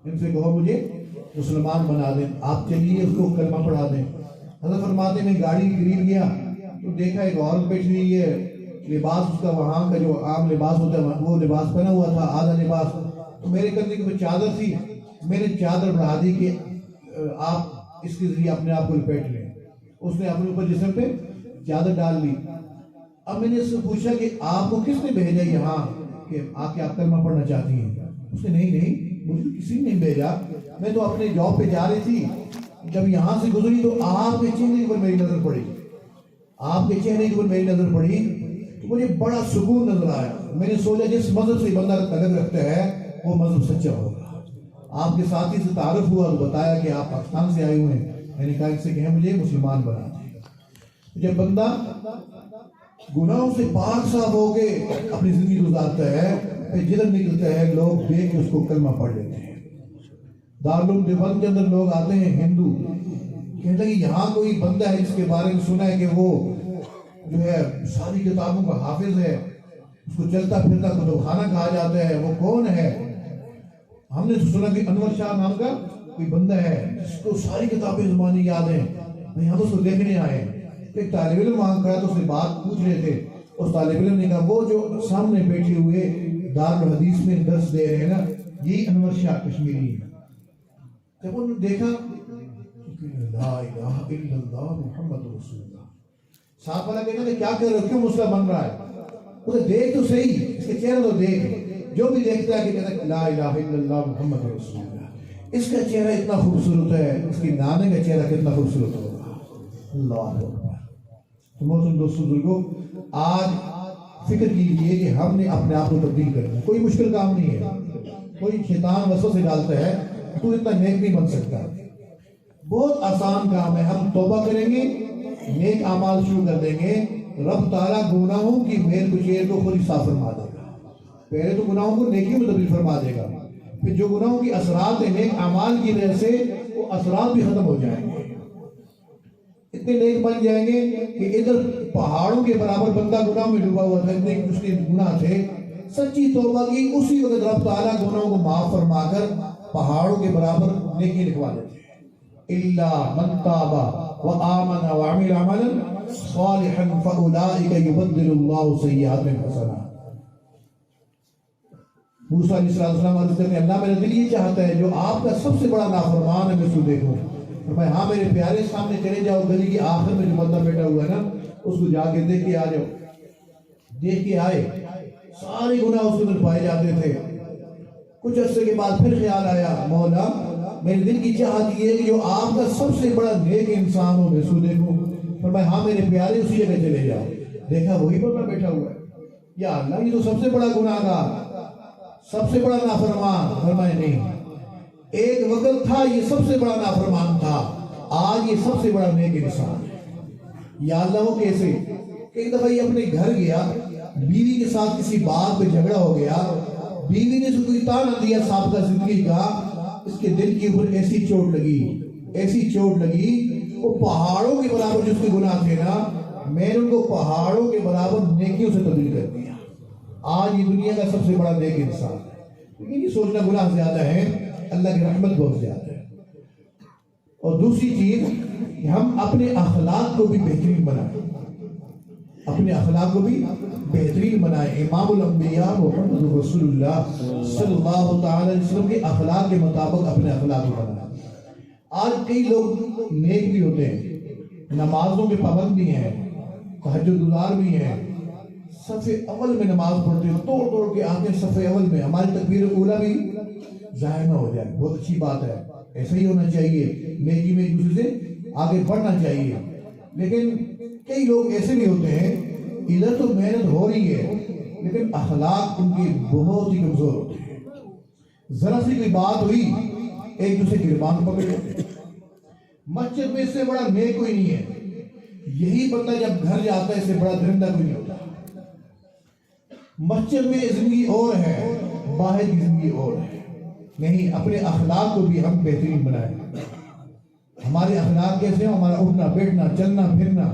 ان سے کہو مجھے مسلمان بنا دیں، آپ چلیے اس کو کلمہ پڑھا دیں. حضرت فرماتے میں گاڑی کے قریب گیا تو دیکھا ایک عورت بیٹھی ہوئی ہے، لباس اس کا وہاں کا جو عام لباس ہوتا ہے وہ لباس پہنا ہوا تھا، آدھا لباس. تو میرے کندھے کے اوپر چادر تھی، میں نے چادر بڑھا دی کہ آپ اس کے ذریعے اپنے آپ کو لپیٹ لیں. اس نے اپنے اوپر جسم پہ چادر ڈال لی. اب میں نے اس سے پوچھا کہ آپ کو کس نے بھیجا یہاں کہ آ کے آپ کلمہ پڑھنا چاہتی ہیں؟ اس نے نہیں مجھے تو کسی نے نہیں بھیجا، میں تو اپنے جاب پہ جا رہی تھی، جب یہاں سے گزری تو آپ کے چہرے پر میری نظر پڑی، آپ کے چہرے پر میری نظر پڑی تو مجھے بڑا سکون نظر آیا. میں نے سوچا جس مذہب سے بندہ تعلق رکھتا ہے وہ مذہب سچا ہوگا. آپ کے ساتھی سے تعارف ہوا تو بتایا کہ آپ پاکستان سے آئے ہوئے ہیں. میں نے کہا اس سے کہیں مجھے مسلمان بنا دیں. جب بندہ گناہوں سے پاک صاف ہو کے اپنی زندگی گزارتا ہے پھر جدھر نکلتا ہے لوگ دیکھ کے اس کو کلمہ پڑھ لیتے ہیں. دارالعلوم دیوبند کے اندر لوگ آتے ہیں ہندو، کہتے ہیں کہ یہاں کوئی بندہ ہے جس کے بارے میں سنا ہے کہ وہ جو ہے ساری کتابوں کا حافظ ہے، اس کو چلتا پھرتا کتب خانہ کہا جاتا ہے، وہ کون ہے؟ ہم نے سنا کہ انور شاہ نام کا کوئی بندہ ہے جس کو ساری کتابیں زبانی یاد ہیں. ہم اس کو دیکھنے آئے. ایک طالب علم وہاں کھڑا تو اس سے بات پوچھ رہے تھے. اس طالب علم نے کہا وہ جو سامنے بیٹھے ہوئے دارالحدیث میں درس دے رہے ہیں نا، یہی انور شاہ کشمیری ہے. جب انہوں نے دیکھا لا الہ الا اللہ محمد رسول اللہ، صاحب والا کہنا کہ کیا کر رہے ہو، کیوں مسئلہ بن رہا ہے؟ اسے دیکھ تو صحیح، اس کے چہرہ تو دیکھ. جو بھی دیکھتا ہے کہ کہتا ہے لا الہ الا اللہ محمد رسول اللہ، اس کا چہرہ اتنا خوبصورت ہے، اس کی نانے کا چہرہ کتنا خوبصورت ہوگا. اللہ اکبر. تو محترم دوستو بزرگوں، آج فکر کیجئے کہ ہم نے اپنے آپ کو تبدیل کرنا. کوئی مشکل کام نہیں ہے. کوئی شیطان وسوسے ڈالتا ہے تو اتنا نیک نہیں بن سکتا. بہت آسان کام ہے. ہم توبہ کریں گے، نیک اعمال شروع کر دیں گے، رب تعالیٰ گناہوں کی میل کچیل کو خود ہی صاف فرما دے گا. پہلے تو گناہوں کو نیکی میں تبدیل فرما دے گا، پھر جو گناہوں کی اثرات ہیں نیک اعمال کی وجہ سے وہ اثرات بھی ختم ہو جائیں گے. اتنے نیک بن جائیں گے کہ ادھر پہاڑوں کے برابر بندہ گناہ میں ڈوبا ہوا تھا، اتنے اس کے گناہ تھے. سچی توبہ کی اسی وقت رب تعالیٰ گناہوں کو معاف فرما کر پہاڑوں کے برابر نیکی لکھوا دیتے ہیں. الا من تاب وآمن وعمل عملا صالحا فاولئک یبدل اللہ سیئاتہم حسنات. موسیٰ علیہ السلام عرض کرتے ہیں اللہ میرا دل یہ چاہتا ہے جو آپ کا سب سے بڑا نافرمان ہے میں اس کو دیکھوں. فرمایا ہاں میرے پیارے سامنے چلے جاؤ، گلی کی آخر میں جو بندہ بیٹھا ہوا ہے نا اس کو جا کے دیکھ کے آ جاؤ. دیکھ کے آئے، سارے گناہ اس کے اندر پائے جاتے تھے. کچھ عرصے کے بعد پھر خیال آیا مولا میرے دل کی چاہت یہ ہے کہ جو آپ کا سب سے بڑا نیک انسان ہو میں اس کو دیکھوں. فرمایا ہاں میرے پیارے اسی جگہ چلے جاؤ. دیکھا وہی بندہ بیٹھا ہوا ہے. یا اللہ یہ تو سب سے بڑا گناہ گار، سب سے بڑا نافرمان. فرمایا نہیں، ایک وقت تھا یہ سب سے بڑا نافرمان تھا، آج یہ سب سے بڑا نیک انسان ہے. یا اللہ وہ کیسے؟ ایک دفعہ یہ اپنے گھر گیا، بیوی کے ساتھ کسی بات پہ جھگڑا ہو گیا، بیوی نے اسے کوئی تانا دیا سابقہ زندگی کا. اس کے دل کے اوپر ایسی چوٹ لگی وہ پہاڑوں کے برابر جو اس کے گناہ تھے نا میں نے ان کو پہاڑوں کے برابر نیکیوں سے تبدیل کر دیا. آج یہ دنیا کا سب سے بڑا نیک انسان ہے. لیکن یہ سوچنا گناہ زیادہ ہے، اللہ کی رحمت بہت زیادہ ہے. اور دوسری چیز کہ ہم اپنے اخلاق کو بھی بہترین بنائیں، اپنے اخلاق کو بھی بہترین بنائیں. امام الانبیاء محمد رسول اللہ صلی اللہ تعالی علیہ وسلم کے اخلاق کے مطابق اپنے اخلاق کو بنائیں. آج کئی لوگ نیک بھی ہوتے ہیں، نمازوں کے پابند بھی ہیں، تہجد گزار بھی ہیں، صف اول میں نماز پڑھتے ہیں، توڑ کے آتے ہیں صف اول میں. ہماری تکبیر اولیٰ بھی ضائع نہ ہو جائے، بہت اچھی بات ہے، ایسا ہی ہونا چاہیے. نیکی میں ایک دوسرے سے آگے بڑھنا چاہیے. لیکن کئی لوگ ایسے بھی ہوتے ہیں ادھر تو محنت ہو رہی ہے لیکن اخلاق ان کے بہت ہی کمزور ہوتے ہیں. ذرا سی کوئی بات ہوئی ایک دوسرے کی گربان پکڑ لیتے. مسجد میں اس سے بڑا نیک کوئی نہیں ہے. یہی بندہ جب گھر جاتا ہے اس سے بڑا درندہ کوئی نہیں ہوتا. مسجد میں زندگی اور ہے, باہر کی زندگی اور ہے. نہیں, اپنے اخلاق کو بھی ہم بہترین بنائیں. ہمارے اخلاق کیسے ہیں؟ ہمارا اٹھنا بیٹھنا چلنا پھرنا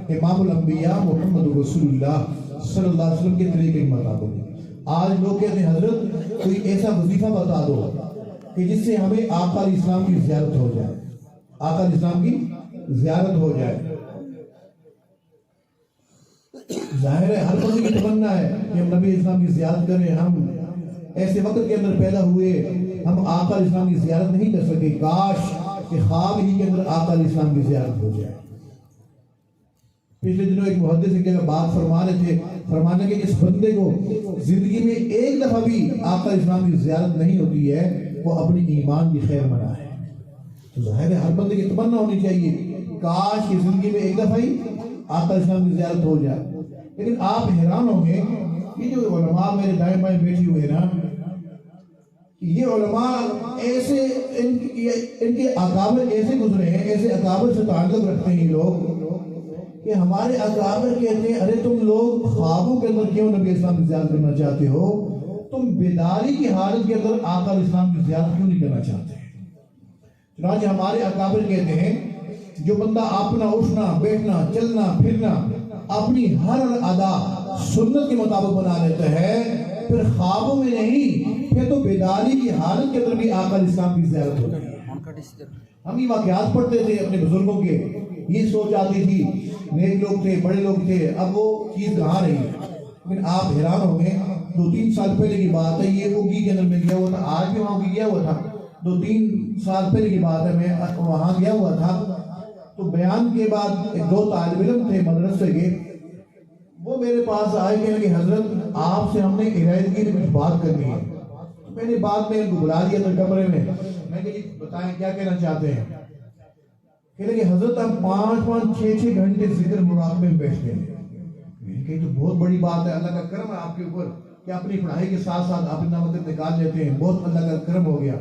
امام الانبیاء محمد رسول اللہ صلی اللہ علیہ وسلم کے طریقے کے مطابق. آج لوگ کہتے ہیں حضرت کوئی ایسا وظیفہ بتا دو کہ جس سے ہمیں آقا علیہ السلام کی زیارت ہو جائے, آقا علیہ السلام کی زیارت ہو جائے. ظاہر ہے ہر بندے کی تمنا ہے کہ ہم نبی اسلام کی زیارت کریں. ہم ایسے وقت کے اندر پیدا ہوئے, ہم آقا علیہ السلام کی زیارت نہیں کر سکے. کاش کہ خواب ہی کے اندر آقا علیہ السلام کی زیارت ہو جائے. پچھلے دنوں ایک محدث ایک جگہ بات فرما رہے تھے, فرمانے کہ جس بندے کو زندگی میں ایک دفعہ بھی آقا علیہ السلام کی زیارت نہیں ہوتی ہے وہ اپنی ایمان کی خیر منا ہے. تو ظاہر ہے ہر بندے کی تمنا ہونی چاہیے کاش کہ زندگی میں ایک دفعہ ہی آقا علیہ السلام کی زیارت ہو جائے. لیکن آپ حیران ہوں گے یہ جو علماء میرے دائیں بائیں بیٹھی ہوئے نا, یہ علماء ایسے ان کے اکابر ایسے گزرے ہیں, ایسے اکابر سے تعلق رکھتے ہیں یہ لوگ کہ ہمارے اکابر کہتے ہیں ارے تم لوگ خوابوں کے اندر کیوں نبی اسلام کی زیارت کرنا چاہتے ہو؟ تم بیداری کی حالت کے اندر آقا علیہ السلام کی زیارت کیوں نہیں کرنا چاہتے؟ چنانچہ ہمارے اکابر کہتے ہیں جو بندہ اپنا اٹھنا بیٹھنا چلنا پھرنا اپنی ہر ادا سنت کے مطابق بنا لیتا ہے, پھر خوابوں میں نہیں, پھر تو بیداری کی حالت کے اندر بھی آقا علیہ السلام کی زیارت ہوتی ہے. ہم یہ واقعات پڑھتے تھے اپنے بزرگوں کے, یہ سوچ آتی تھی نیک لوگ تھے بڑے لوگ تھے, اب وہ چیز کہاں رہی. لیکن آپ حیران ہوں گے 2-3 سال پہلے کی بات ہے, یہ اگی کے اندر میں گیا ہوا تھا, آج بھی وہاں گیا ہوا تھا, 2-3 سال پہلے کی بات ہے, میں وہاں گیا ہوا تھا. تو بیان کے بعد 2 طالب علم تھے مدرسے کے, وہ میرے پاس آئے کہ لگے حضرت آپ سے ہم نے ارادگی میں کچھ بات کرنی ہے. میں نے بعد میں ان کو بلا لیا تھا کمرے میں, میں کہ بتائیں کیا کہنا چاہتے ہیں؟ کہ لگے حضرت ہم 5-6 گھنٹے ذکر مراقبے میں بیٹھتے ہیں. میں نے کہا تو بہت بڑی بات ہے, اللہ کا کرم ہے آپ کے اوپر کہ اپنی پڑھائی کے ساتھ ساتھ آپ اتنا وقت نکال لیتے ہیں, بہت اللہ کا کرم ہو گیا.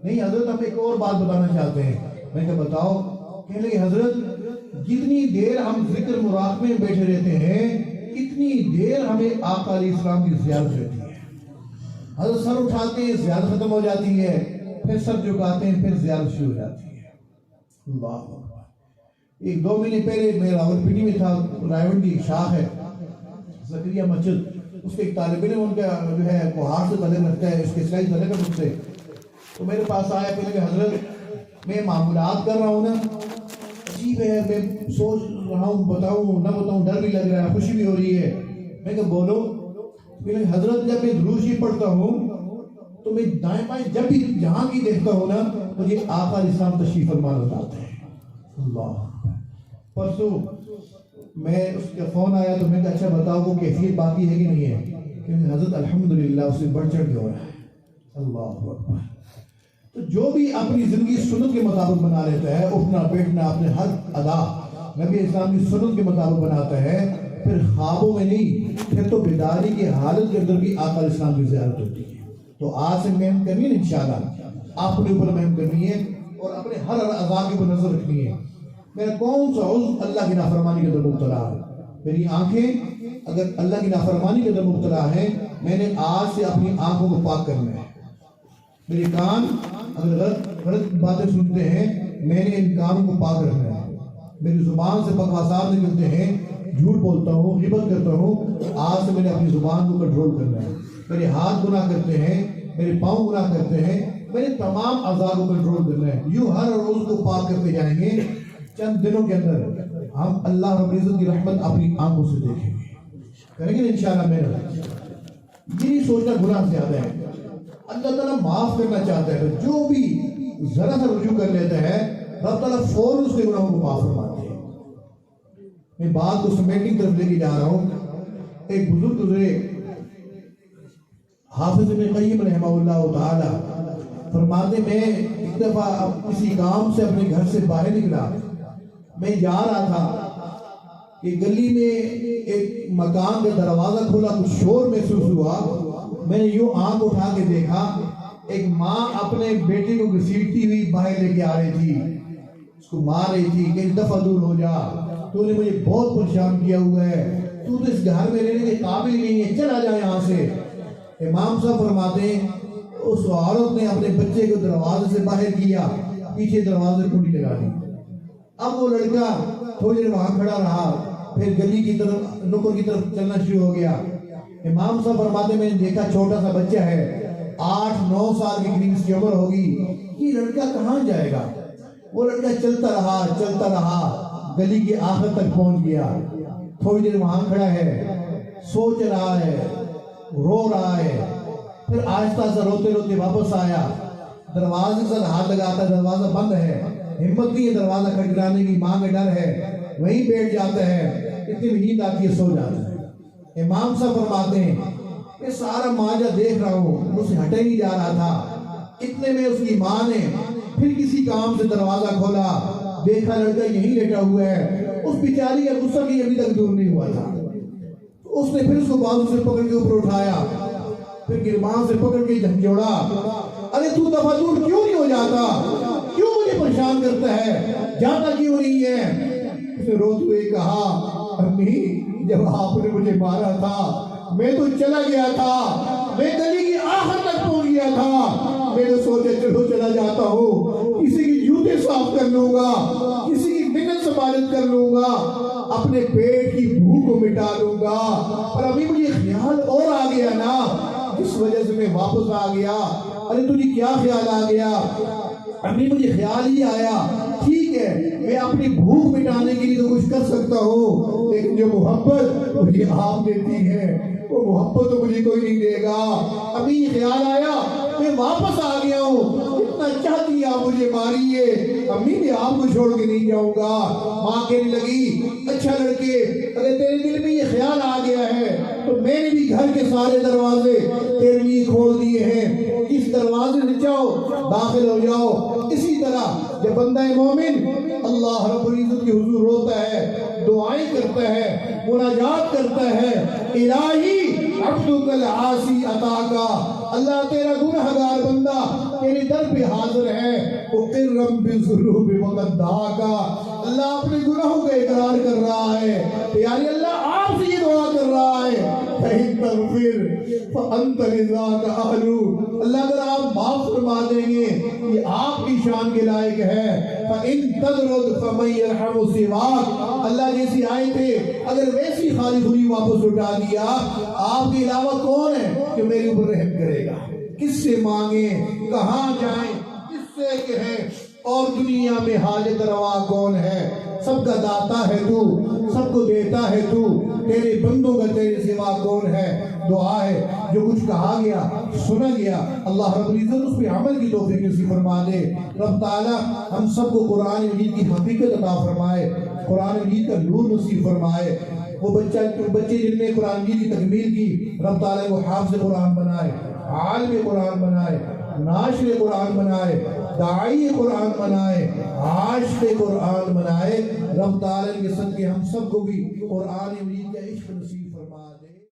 نہیں حضرت ہم ایک اور بات بتانا چاہتے ہیں. میں کہ بتاؤ؟ کہنے لگے حضرت جتنی دیر ہم ذکر مراقبے میں بیٹھے رہتے ہیں اتنی دیر ہمیں آقا علیہ السلام کی زیارت رہتی ہے. حضرت سر اٹھاتے ہیں زیارت ختم ہو جاتی ہے, پھر سر جھکاتے ہیں پھر زیارت شروع ہو جاتی ہے. اللہ اکبر. 1-2 مہینے پہلے میں راولپنڈی میں تھا, رائیونڈ کی ایک شاخ ہے زکریا مسجد, اس کے ایک طالب علم ان کا جو ہے کوہار سے تعلق رکھتا ہے, اس کے اسلائی تعلق ہے مجھ سے. تو میرے پاس آیا کہ حضرت میں معمولات کر رہا ہوں نا, عجیب ہے, میں سوچ رہا ہوں بتاؤں نہ بتاؤں, ڈر بھی لگ رہا ہے خوشی بھی ہو رہی ہے. میں کہ بولو. حضرت جب میں درود شریف پڑھتا ہوں تو میں دائیں بائیں جب بھی جہاں کی دیکھتا ہوں نا مجھے آقا علیہ السلام تشریف فرما بتاتے ہیں. اللہ. پرسوں میں اس کا فون آیا تو میں کہا اچھا بتاؤ وہ کیفیت باقی ہے کہ نہیں ہے؟ کہ حضرت الحمدللہ اس سے بڑھ چڑھ کے ہو رہا ہے. اللہ اکبر. تو جو بھی اپنی زندگی سنت کے مطابق بنا لیتا ہے, اٹھنا بیٹھنا اپنے ہر ادا نبی اسلام کی سنت کے مطابق بناتا ہے, پھر خوابوں میں نہیں, پھر تو بیداری کی حالت کے اندر بھی آقا علیہ السلام کی زیارت ہوتی ہے. تو آج سے محنت کرنی ہے انشاءاللہ, اپنے اوپر محنت کرنی ہے اور اپنے ہر اعضاء کے اوپر نظر رکھنی ہے. میرا کون سا عضو اللہ کی نافرمانی کے اندر مبتلا ہے؟ میری آنکھیں اگر اللہ کی نافرمانی کے اندر مبتلا ہے, میں نے آج سے اپنی آنکھوں کو پاک کرنا ہے. میرے کان اگر غلط باتیں سنتے ہیں, میں نے ان کانوں کو پاک رکھنا ہے. میری زبان سے بکواسات نکلتے ہیں, جھوٹ بولتا ہوں, غیبت کرتا ہوں, آج سے میں نے اپنی زبان کو کنٹرول کرنا ہے. میرے ہاتھ گناہ کرتے ہیں, میرے پاؤں گناہ کرتے ہیں, میں نے تمام اعضاء کو کنٹرول کرنا ہے. یوں ہر روز کو پاک کرتے جائیں گے, چند دنوں کے اندر ہم اللہ رب العزت کی رحمت اپنی آنکھوں سے دیکھیں گے. کریں گے انشاءاللہ. میں یہ سوچنا گناہ زیادہ ہے. اللہ تعالیٰ معاف کرنا چاہتا ہے, جو بھی ذرا سا رجوع کر لیتا ہے رب تعالیٰ فوراً اس کے گناہوں کو معاف فرماتے ہیں. میں بات کو سمیٹنگ طرف لے کے جا رہا ہوں. ایک بزرگ گزرے حافظ ابن قیم رحمہ اللہ تعالی, فرماتے میں ایک دفعہ کسی کام سے اپنے گھر سے باہر نکلا میں جا رہا تھا کہ گلی میں ایک مکان کا دروازہ کھلا، کچھ شور محسوس ہوا، میں نے یوں آنکھ اٹھا کے دیکھا، ایک ماں اپنے بیٹے کو گھسیٹتی ہوئی باہر لے کے آ رہی تھی، اس کو مار رہی تھی کہ دفعہ دور ہو جا، تو نے مجھے بہت پریشان کیا ہوا ہے، تو اس گھر میں رہنے کے قابل نہیں ہے، چلا جا یہاں سے۔ امام صاحب فرماتے ہیں اس عورت نے اپنے بچے کو دروازے سے باہر کیا، پیچھے دروازے کنڈی لگا دی۔ اب وہ لڑکا تھوڑی دیر وہاں کھڑا رہا، پھر گلی کی طرف، نکر کی طرف چلنا شروع ہو گیا۔ امام صاحب فرماتے میں نے دیکھا چھوٹا سا بچہ ہے، 8-9 سال کی قریب اس کی عمر ہوگی، یہ لڑکا کہاں جائے گا؟ وہ لڑکا چلتا رہا، گلی کے آخر تک پہنچ گیا، تھوڑی دیر وہاں کھڑا ہے، سوچ رہا ہے، رو رہا ہے، پھر آہستہ سے روتے روتے واپس آیا، دروازے سے ہاتھ لگاتا، دروازہ بند ہے، ہمت نہیں ہے دروازہ کھٹکھٹانے کی، ماں کا ڈر ہے، وہیں بیٹھ جاتا ہے، اتنی میں نیند آتی ہے، سو جاتا ہے۔ امام صاحب فرماتے ہیں میں سارا ماجرا دیکھ رہا ہوں، مجھ سے ہٹے نہیں جا رہا تھا، اتنے میں اس کی ماں نے پھر کسی کام سے دروازہ کھولا، دیکھا لڑکا یہیں لیٹا ہوا ہے، اس بیچاری کا غصہ بھی ابھی تک دور نہیں ہوا تھا، اس نے پھر اس کو بازو سے پکڑ کے اوپر اٹھایا، پھر گربان سے پکڑ کے جھنجھوڑا، ارے تو دفعہ دور کیوں نہیں ہو جاتا؟ کیوں مجھے پریشان کرتا ہے؟ جاتا کیوں نہیں ہے؟ اس نے روتے ہوئے کہا، امی جب آپ نے مجھے مارا تھا میں تو چلا گیا تھا، میں گلی کی آخر تک پہنچ گیا تھا، میں نے سوچا چلو چلا جاتا ہوں، کسی کی جوتے صاف کر لوں گا، کسی کی محنت سماجت کر لوں گا، اپنے پیٹ کی بھوک کو مٹا لوں گا، پر ابھی مجھے خیال اور آ گیا نا، اس وجہ سے میں واپس آ گیا۔ ارے تجھے کیا خیال آ گیا؟ امی مجھے خیال ہی آیا، ٹھیک ہے میں اپنی بھوک مٹانے کے لیے تو کچھ کر سکتا ہوں، لیکن جو محبت مجھے آپ دیتی ہے وہ محبت تو مجھے کوئی نہیں دے گا۔ ابھی یہ خیال آیا میں واپس آ گیا ہوں، اتنا چاہتی آپ مجھے ماریے، امی میں آپ کو چھوڑ کے نہیں جاؤں گا۔ ماں کہنے لگی اچھا لڑکے اگر تیرے دل میں یہ خیال آ گیا ہے تو میں نے بھی گھر کے سارے دروازے تیرے لیے کھول دیے ہیں، اس دروازے سے چاہو داخل ہو جاؤ۔ اسی طرح جب بندہ مومن اللہ رب العزت کے حضور روتا ہے، دعائیں کرتا ہے، مناجات کرتا ہے، الہی عبدک العاصی عطاکا، اللہ تیرا گنہگار بندہ تیرے در پہ حاضر ہے، اقرم بالذنوب وقد دعاکا، اللہ اپنے گناہوں کا اقرار کر رہا ہے، یعنی اللہ آپ سے یہ دعا کر رہا ہے، فَإِن تَغْفِرْ فَأَنْتَ لِذَاكَ أَهْلُ، اللہ اگر آپ معاف فرما دیں گے یہ آپ کی شان کے لائق ہے، فَإِن تَغْرُدْ فَمَن يَرْحَمُ سِوَاكَ، اللہ جیسی آئے تھے اگر ویسی خالی خلی واپس اٹھا دیا، آپ کے علاوہ کون ہے کہ میرے اوپر رحم کرے گا؟ کس سے مانگیں، کہاں جائیں، کس سے کہیں، اور دنیا میں حاجت روا کون ہے؟ سب کا داتا ہے تو، سب کو دیتا ہے تو، تیرے بندوں کا تیرے سوا کون ہے؟ دعا ہے جو کچھ کہا گیا سنا گیا اللہ رب العزت اس پہ عمل کی توفیق نصیب فرما دے۔ رب تعالی ہم سب کو قرآن مجید کی حقیقت عطا فرمائے، قرآن مجید کا نور نصیب فرمائے۔ وہ بچے جن نے قرآن مجید کی تکمیل کی رب تعالی کو حافظ قرآن بنائے، عالم قرآن بنائے، ناشر قرآن بنائے، داعی قرآن بنائے، عاشق قرآن بنائے۔ رب تعالی کے صدقے ہم سب کو بھی قرآن مجید کا عشق نصیب فرما دے۔